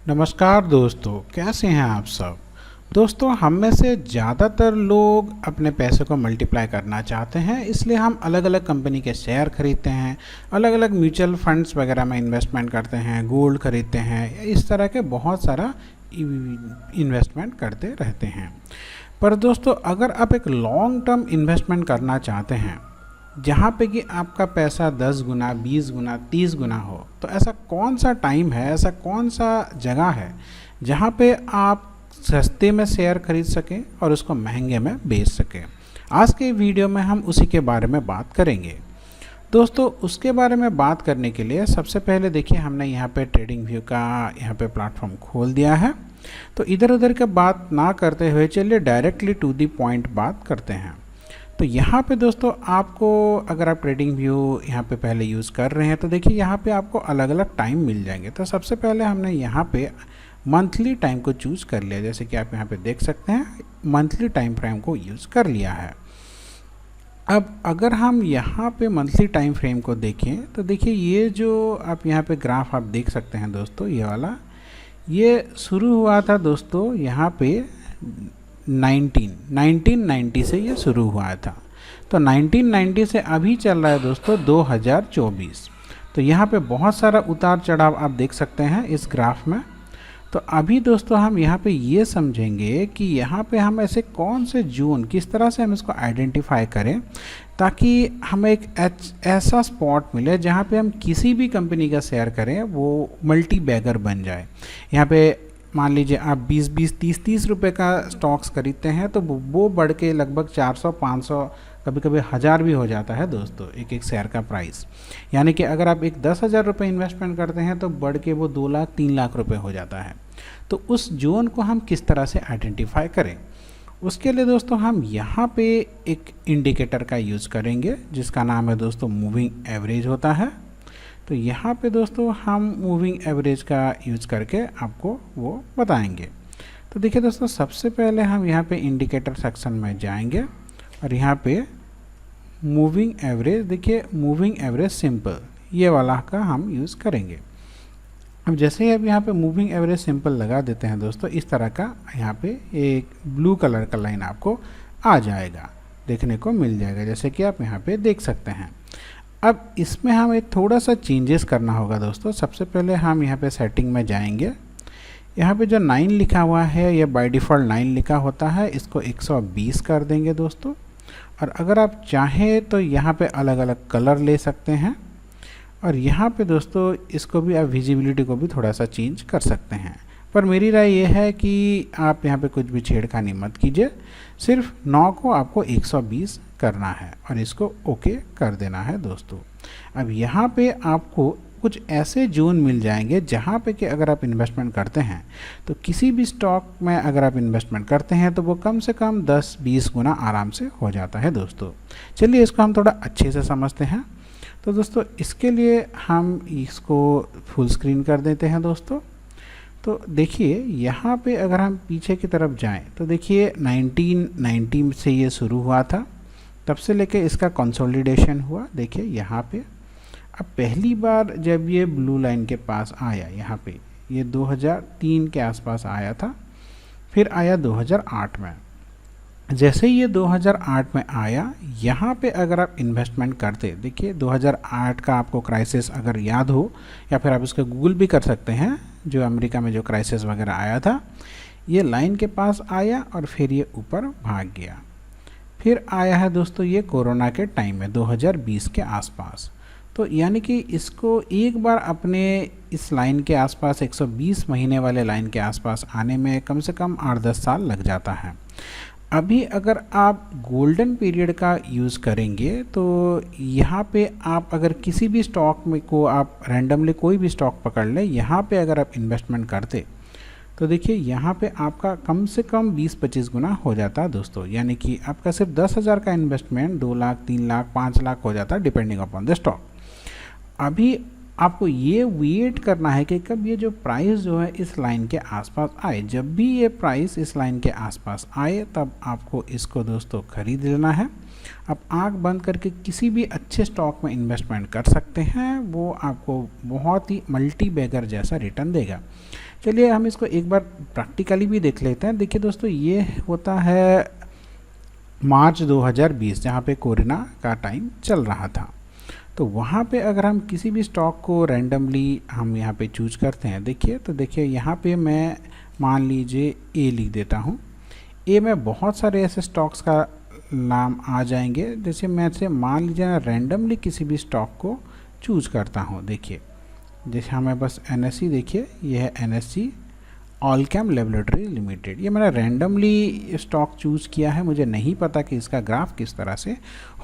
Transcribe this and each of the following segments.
नमस्कार दोस्तों, कैसे हैं आप सब। दोस्तों, हम में से ज़्यादातर लोग अपने पैसे को मल्टीप्लाई करना चाहते हैं, इसलिए हम अलग अलग कंपनी के शेयर खरीदते हैं, अलग अलग म्यूचुअल फंड्स वगैरह में इन्वेस्टमेंट करते हैं, गोल्ड खरीदते हैं, इस तरह के बहुत सारा इन्वेस्टमेंट करते रहते हैं। पर दोस्तों, अगर आप एक लॉन्ग टर्म इन्वेस्टमेंट करना चाहते हैं जहाँ पे कि आपका पैसा 10 गुना 20 गुना 30 गुना हो, तो ऐसा कौन सा टाइम है, ऐसा कौन सा जगह है जहाँ पे आप सस्ते में शेयर खरीद सकें और उसको महंगे में बेच सकें। आज के वीडियो में हम उसी के बारे में बात करेंगे। दोस्तों, उसके बारे में बात करने के लिए सबसे पहले देखिए, हमने यहाँ पे ट्रेडिंग व्यू का यहाँ पे प्लेटफॉर्म खोल दिया है। तो इधर उधर की बात ना करते हुए चलिए डायरेक्टली टू दी पॉइंट बात करते हैं। तो यहाँ पे दोस्तों, आपको अगर आप ट्रेडिंग व्यू यहाँ पे पहले यूज़ कर रहे हैं तो देखिए यहाँ पे आपको अलग अलग टाइम मिल जाएंगे। तो सबसे पहले हमने यहाँ पे मंथली टाइम को चूज़ कर लिया, जैसे कि आप यहाँ पे देख सकते हैं मंथली टाइम फ्रेम को यूज़ कर लिया है। अब अगर हम यहाँ पे मंथली टाइम फ्रेम को देखें तो देखिए ये जो आप यहाँ पे ग्राफ आप देख सकते हैं दोस्तों, ये वाला ये शुरू हुआ था दोस्तों यहाँ पे 1990 से ये शुरू हुआ था। तो 1990 से अभी चल रहा है दोस्तों 2024। तो यहाँ पे बहुत सारा उतार चढ़ाव आप देख सकते हैं इस ग्राफ में। तो अभी दोस्तों हम यहाँ पे ये समझेंगे कि यहाँ पे हम ऐसे कौन से जोन, किस तरह से हम इसको आइडेंटिफाई करें ताकि हमें एक ऐसा स्पॉट मिले जहाँ पे हम किसी भी कंपनी का शेयर करें वो मल्टी बैगर बन जाए। यहाँ पे मान लीजिए आप 20-20 30-30 रुपए का स्टॉक्स खरीदते हैं तो वो बढ़ के लगभग 400-500 कभी कभी 1000 भी हो जाता है दोस्तों एक एक शेयर का प्राइस। यानी कि अगर आप एक 10,000 रुपये इन्वेस्टमेंट करते हैं तो बढ़ के वो 2 लाख 3 लाख रुपए हो जाता है। तो उस जोन को हम किस तरह से आइडेंटिफाई करें, उसके लिए दोस्तों हम यहाँ पे एक इंडिकेटर का यूज़ करेंगे जिसका नाम है दोस्तों मूविंग एवरेज होता है। तो यहाँ पे दोस्तों हम मूविंग एवरेज का यूज़ करके आपको वो बताएंगे। तो देखिए दोस्तों, सबसे पहले हम यहाँ पे इंडिकेटर सेक्शन में जाएंगे और यहाँ पे मूविंग एवरेज, देखिए मूविंग एवरेज सिंपल ये वाला का हम यूज़ करेंगे। अब जैसे ही अब यहाँ पे मूविंग एवरेज सिंपल लगा देते हैं दोस्तों, इस तरह का यहाँ पे एक ब्लू कलर का लाइन आपको आ जाएगा, देखने को मिल जाएगा, जैसे कि आप यहाँ पे देख सकते हैं। अब इसमें हमें थोड़ा सा चेंजेस करना होगा दोस्तों। सबसे पहले हम यहाँ पे सेटिंग में जाएंगे। यहाँ पे जो 9 लिखा हुआ है ये बाय डिफ़ॉल्ट 9 लिखा होता है, इसको 120 कर देंगे दोस्तों। और अगर आप चाहें तो यहाँ पे अलग अलग कलर ले सकते हैं और यहाँ पे दोस्तों इसको भी आप विजिबिलिटी को भी थोड़ा सा चेंज कर सकते हैं। पर मेरी राय ये है कि आप यहाँ पे कुछ भी छेड़खानी मत कीजिए, सिर्फ 9 को आपको 120 करना है और इसको ओके कर देना है दोस्तों। अब यहाँ पे आपको कुछ ऐसे जोन मिल जाएंगे जहाँ पे कि अगर आप इन्वेस्टमेंट करते हैं तो किसी भी स्टॉक में अगर आप इन्वेस्टमेंट करते हैं तो वो कम से कम 10-20 गुना आराम से हो जाता है दोस्तों। चलिए इसको हम थोड़ा अच्छे से समझते हैं। तो दोस्तों इसके लिए हम इसको फुल स्क्रीन कर देते हैं दोस्तों। तो देखिए यहाँ पे अगर हम पीछे की तरफ जाएं तो देखिए 1990 से ये शुरू हुआ था, तब से लेके इसका कंसोलिडेशन हुआ। देखिए यहाँ पे अब पहली बार जब ये ब्लू लाइन के पास आया, यहाँ पे ये 2003 के आसपास आया था, फिर आया 2008 में। जैसे ही ये 2008 में आया, यहाँ पे अगर आप इन्वेस्टमेंट करते, देखिए 2008 का आपको क्राइसिस अगर याद हो या फिर आप इसका गूगल भी कर सकते हैं, जो अमेरिका में जो क्राइसिस वगैरह आया था, ये लाइन के पास आया और फिर ये ऊपर भाग गया। फिर आया है दोस्तों ये कोरोना के टाइम में 2020 के आसपास। तो यानी कि इसको एक बार अपने इस लाइन के आसपास 120 महीने वाले लाइन के आसपास आने में कम से कम 8-10 साल लग जाता है। अभी अगर आप गोल्डन पीरियड का यूज़ करेंगे तो यहाँ पे आप अगर किसी भी स्टॉक में को आप रैंडमली कोई भी स्टॉक पकड़ लें, यहाँ पे अगर आप इन्वेस्टमेंट करते तो देखिए यहाँ पे आपका कम से कम 20-25 गुना हो जाता है दोस्तों। यानी कि आपका सिर्फ 10,000 का इन्वेस्टमेंट 2 लाख 3 लाख 5 लाख हो जाता है डिपेंडिंग अपॉन द स्टॉक। अभी आपको ये वेट करना है कि कब ये जो प्राइस जो है इस लाइन के आसपास आए। जब भी ये प्राइस इस लाइन के आसपास आए तब आपको इसको दोस्तों खरीद लेना है। आप आंख बंद करके किसी भी अच्छे स्टॉक में इन्वेस्टमेंट कर सकते हैं, वो आपको बहुत ही मल्टी बैगर जैसा रिटर्न देगा। चलिए हम इसको एक बार प्रैक्टिकली भी देख लेते हैं। देखिए दोस्तों, ये होता है मार्च 2020, जहाँ पे कोरोना का टाइम चल रहा था। तो वहाँ पे अगर हम किसी भी स्टॉक को रैंडमली हम यहाँ पे चूज करते हैं, देखिए तो देखिए यहाँ पे मैं मान लीजिए ए लिख देता हूँ। ए में बहुत सारे ऐसे स्टॉक्स का नाम आ जाएंगे। जैसे मैं से मान लीजिए रैंडमली किसी भी स्टॉक को चूज करता हूँ। देखिए जैसे हमें बस NSE, देखिए ये है NSE ऑलकैम लेबोरेटरी लिमिटेड। ये मैंने रैंडमली स्टॉक चूज़ किया है, मुझे नहीं पता कि इसका ग्राफ किस तरह से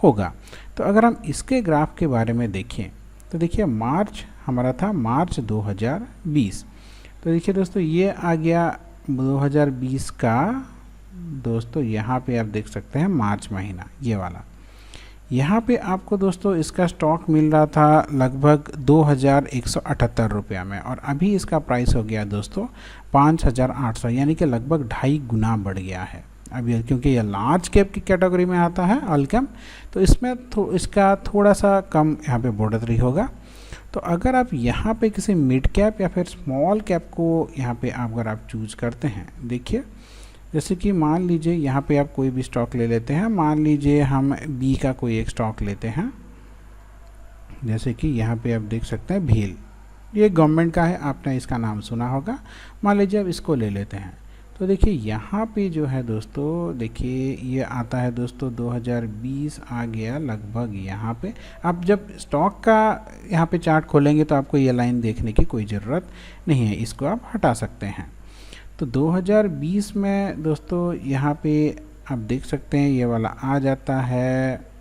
होगा। तो अगर हम इसके ग्राफ के बारे में देखें तो देखिए मार्च हमारा था मार्च 2020। तो देखिए दोस्तों, ये आ गया 2020 का दोस्तों, यहाँ पे आप देख सकते हैं मार्च महीना ये वाला। यहाँ पे आपको दोस्तों इसका स्टॉक मिल रहा था लगभग 2178 रुपये में, और अभी इसका प्राइस हो गया दोस्तों 5800, यानी कि लगभग 2.5 गुना बढ़ गया है अभी, क्योंकि ये लार्ज कैप की कैटेगरी में आता है ऑलकैम, तो इसमें इसका थोड़ा सा कम यहाँ पे बढ़ोतरी होगा। तो अगर आप यहाँ पे किसी मिड कैप या फिर स्मॉल कैप को यहाँ पे अगर आप चूज करते हैं, देखिए जैसे कि मान लीजिए यहाँ पे आप कोई भी स्टॉक ले लेते हैं। मान लीजिए हम बी का कोई एक स्टॉक लेते हैं, जैसे कि यहाँ पे आप देख सकते हैं भील, ये गवर्नमेंट का है, आपने इसका नाम सुना होगा। मान लीजिए अब इसको ले लेते हैं, तो देखिए यहाँ पे जो है दोस्तों, देखिए ये आता है दोस्तों 2020 आ गया लगभग यहाँ पे। आप जब स्टॉक का यहाँ पे चार्ट खोलेंगे तो आपको ये लाइन देखने की कोई ज़रूरत नहीं है, इसको आप हटा सकते हैं। तो 2020 में दोस्तों यहाँ पे आप देख सकते हैं ये वाला आ जाता है,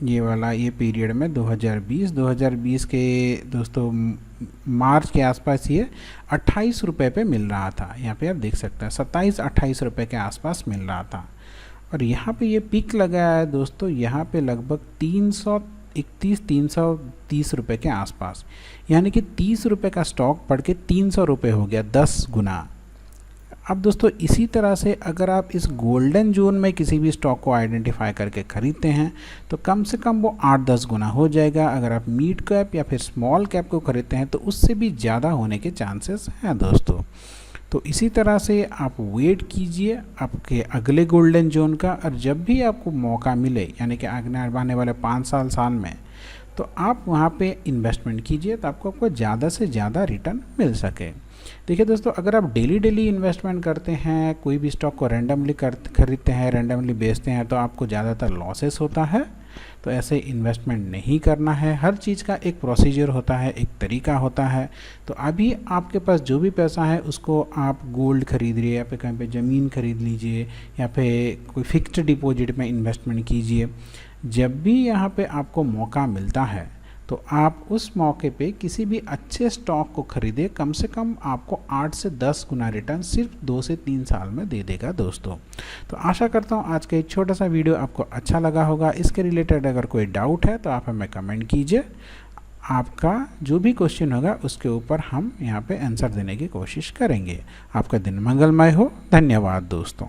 ये वाला ये पीरियड में 2020 के दोस्तों मार्च के आसपास ये 28 रुपये पे मिल रहा था। यहाँ पे आप देख सकते हैं 27-28 रुपये के आसपास मिल रहा था, और यहाँ पे ये पीक लगाया है दोस्तों यहाँ पे लगभग 330 रुपये के आसपास, यानी कि 30 रुपये का स्टॉक बढ़ के 300 रुपये हो गया, 10 गुना। अब दोस्तों इसी तरह से अगर आप इस गोल्डन जोन में किसी भी स्टॉक को आइडेंटिफाई करके ख़रीदते हैं तो कम से कम वो 8-10 गुना हो जाएगा। अगर आप मिड कैप या फिर स्मॉल कैप को ख़रीदते हैं तो उससे भी ज़्यादा होने के चांसेस हैं दोस्तों। तो इसी तरह से आप वेट कीजिए आपके अगले गोल्डन जोन का, और जब भी आपको मौका मिले, यानी कि आने वाले 5 साल में, तो आप वहाँ पे इन्वेस्टमेंट कीजिए तो आपको ज़्यादा से ज़्यादा रिटर्न मिल सके। देखिए दोस्तों, अगर आप डेली इन्वेस्टमेंट करते हैं, कोई भी स्टॉक को रैंडमली खरीदते हैं, रैंडमली बेचते हैं, तो आपको ज़्यादातर लॉसेस होता है। तो ऐसे इन्वेस्टमेंट नहीं करना है। हर चीज़ का एक प्रोसीजर होता है, एक तरीका होता है। तो अभी आपके पास जो भी पैसा है उसको आप गोल्ड खरीद लीजिए, या फिर कहीं पे ज़मीन खरीद लीजिए, या फिर कोई फिक्स्ड डिपॉजिट में इन्वेस्टमेंट कीजिए। जब भी यहाँ पे आपको मौका मिलता है तो आप उस मौके पे किसी भी अच्छे स्टॉक को खरीदें। कम से कम आपको 8 से 10 गुना रिटर्न सिर्फ 2 से 3 साल में दे देगा दोस्तों। तो आशा करता हूँ आज का एक छोटा सा वीडियो आपको अच्छा लगा होगा। इसके रिलेटेड अगर कोई डाउट है तो आप हमें कमेंट कीजिए। आपका जो भी क्वेश्चन होगा उसके ऊपर हम यहाँ पे आंसर देने की कोशिश करेंगे। आपका दिन मंगलमय हो। धन्यवाद दोस्तों।